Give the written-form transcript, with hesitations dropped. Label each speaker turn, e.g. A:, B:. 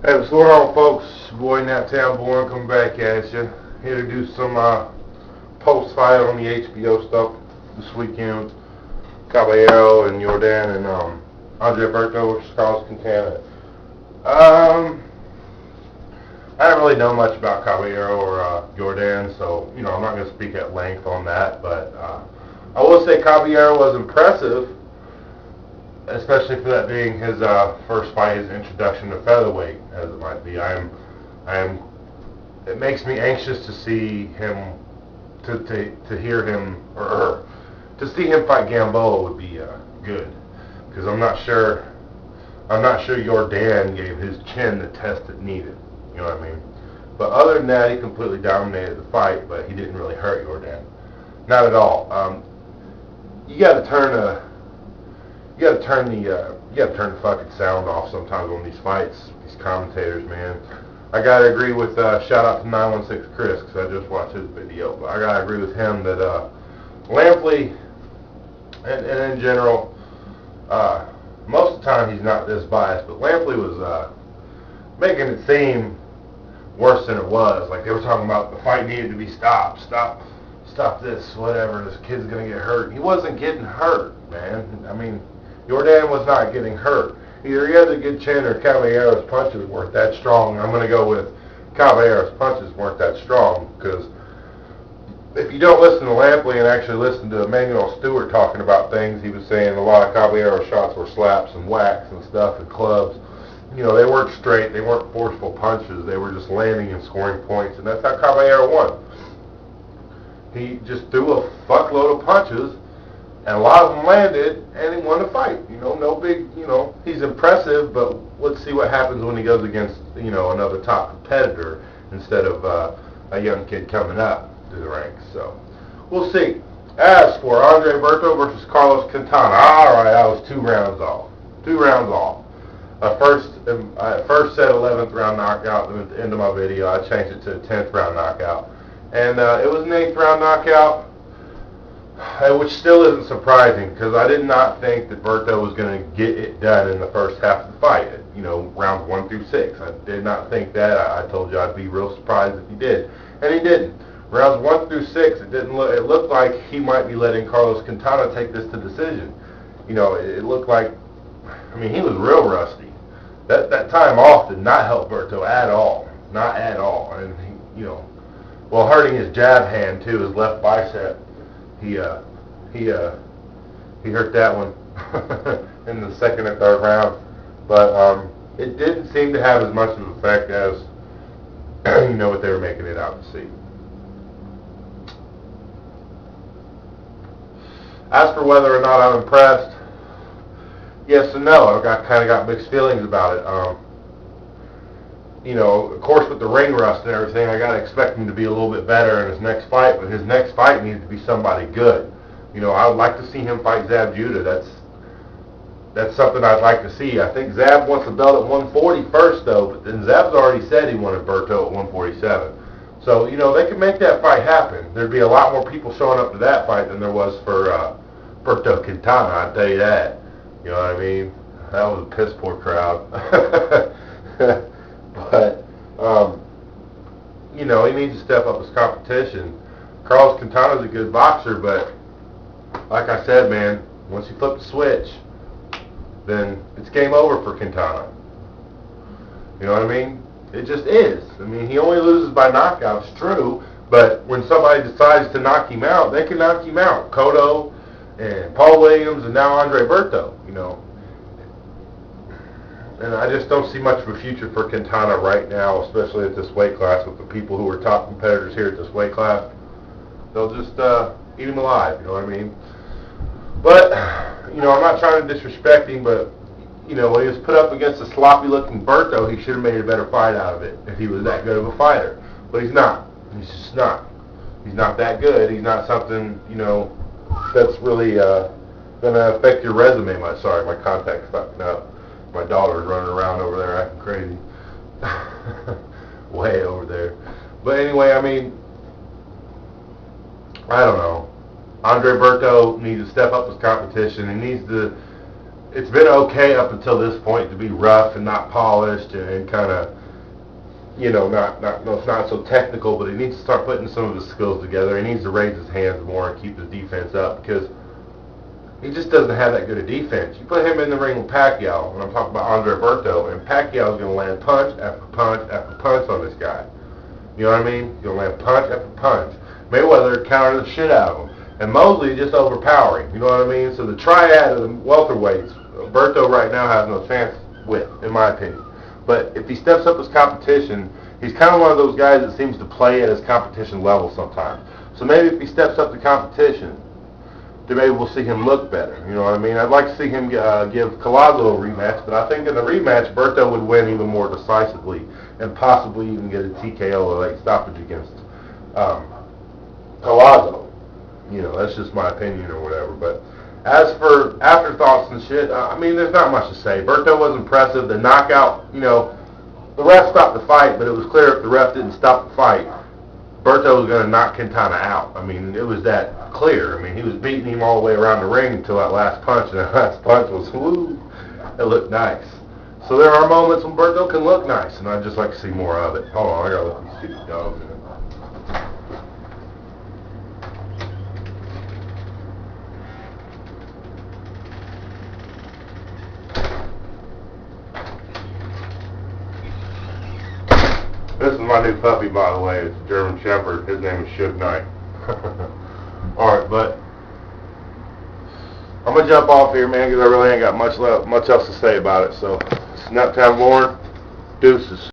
A: Hey, what's going on, folks? Boy, NaptownBorn coming back at you. Here to do some post-fight on the HBO stuff this weekend. Caballero and Jordan and Andre Berto versus Quintana. I don't really know much about Caballero or Jordan, so I'm not going to speak at length on that. But I will say Caballero was impressive, especially for that being his first fight, his introduction to featherweight, as it might be. It makes me anxious to see him, to hear him, or to see him fight Gamboa would be good, because I'm not sure Jordan gave his chin the test it needed. You know what I mean? But other than that, he completely dominated the fight, but he didn't really hurt Jordan. Not at all. You got to turn the fucking sound off sometimes on these fights. These commentators, man. I gotta agree with shout out to 916 Chris, because I just watched his video. But I gotta agree with him that Lampley, and in general, most of the time he's not this biased, but Lampley was making it seem worse than it was. Like they were talking about the fight needed to be stopped. Stop this, whatever. This kid's gonna get hurt. He wasn't getting hurt, man. I mean, Jordan was not getting hurt. Either he has a good chin or Caballero's punches weren't that strong. I'm going to go with Caballero's punches weren't that strong, because if you don't listen to Lampley and actually listen to Emmanuel Stewart talking about things, he was saying a lot of Caballero's shots were slaps and whacks and stuff and clubs. They weren't straight, they weren't forceful punches, they were just landing and scoring points, and that's how Caballero won. He just threw a fuckload of punches, and a lot of them landed, and he won the fight. No big, he's impressive, but let's see what happens when he goes against, another top competitor instead of a young kid coming up through the ranks. So, we'll see. As for Andre Berto versus Carlos Quintana, all right, I was 2 rounds off. First said 11th round knockout, and at the end of my video, I changed it to a 10th round knockout. And it was an 8th round knockout, which still isn't surprising, because I did not think that Berto was going to get it done in the first half of the fight, rounds 1 through 6. I did not think that. I told you I'd be real surprised if he did, and he didn't. Rounds 1 through 6, it looked like he might be letting Carlos Quintana take this to decision. It looked like, he was real rusty. That time off did not help Berto at all, not at all, and while hurting his jab hand too, his left bicep. He hurt that one in the 2nd and 3rd round, but it didn't seem to have as much of an effect as what they were making it out to see. As for whether or not I'm impressed, yes and no. I've kind of got mixed feelings about it. Of course, with the ring rust and everything, I gotta expect him to be a little bit better in his next fight, but his next fight needs to be somebody good. I would like to see him fight Zab Judah. That's something I'd like to see. I think Zab wants a belt at 140 first, though, but then Zab's already said he wanted Berto at 147. So, they can make that fight happen. There'd be a lot more people showing up to that fight than there was for Berto Quintana, I'll tell you that. You know what I mean? That was a piss poor crowd. But, he needs to step up his competition. Carlos Quintana's a good boxer, but like I said, man, once you flip the switch, then it's game over for Quintana. You know what I mean? It just is. He only loses by knockout, it's true, but when somebody decides to knock him out, they can knock him out. Cotto and Paul Williams and now Andre Berto, And I just don't see much of a future for Quintana right now, especially at this weight class with the people who are top competitors here at this weight class. They'll just eat him alive, you know what I mean? But, I'm not trying to disrespect him, but, when he was put up against a sloppy-looking Berto, he should have made a better fight out of it if he was that good of a fighter. But he's not. He's just not. He's not that good. He's not something, that's really going to affect your resume. My contact's fucking up. My daughter's running around over there acting crazy. Way over there. But anyway, I don't know. Andre Berto needs to step up his competition. He needs to it's been okay up until this point to be rough and not polished and kind of, it's not so technical, but he needs to start putting some of his skills together. He needs to raise his hands more and keep his defense up, because he just doesn't have that good a defense. You put him in the ring with Pacquiao, and I'm talking about Andre Berto, and Pacquiao's going to land punch after punch after punch on this guy. You know what I mean? He's going to land punch after punch. Mayweather countered the shit out of him. And Mosley just overpowering. You know what I mean? So the triad of the welterweights, Berto right now has no chance with, in my opinion. But if he steps up his competition, he's kind of one of those guys that seems to play at his competition level sometimes. So maybe if he steps up the competition, then maybe we'll see him look better. You know what I mean? I'd like to see him give Collazo a rematch, but I think in the rematch, Berto would win even more decisively and possibly even get a TKO or late stoppage against Collazo. That's just my opinion or whatever. But as for afterthoughts and shit, there's not much to say. Berto was impressive. The knockout, the ref stopped the fight, but it was clear if the ref didn't stop the fight, Berto was going to knock Quintana out. It was that clear. He was beating him all the way around the ring until that last punch, and that last punch was, woo, it looked nice. So there are moments when Berto can look nice, and I'd just like to see more of it. Hold on, I got to let these stupid dogs in. This is my new puppy, by the way. It's a German Shepherd. His name is Suge Knight. Alright, but I'm going to jump off here, man, because I really ain't got much else to say about it. So, it's NaptownBorn. Deuces.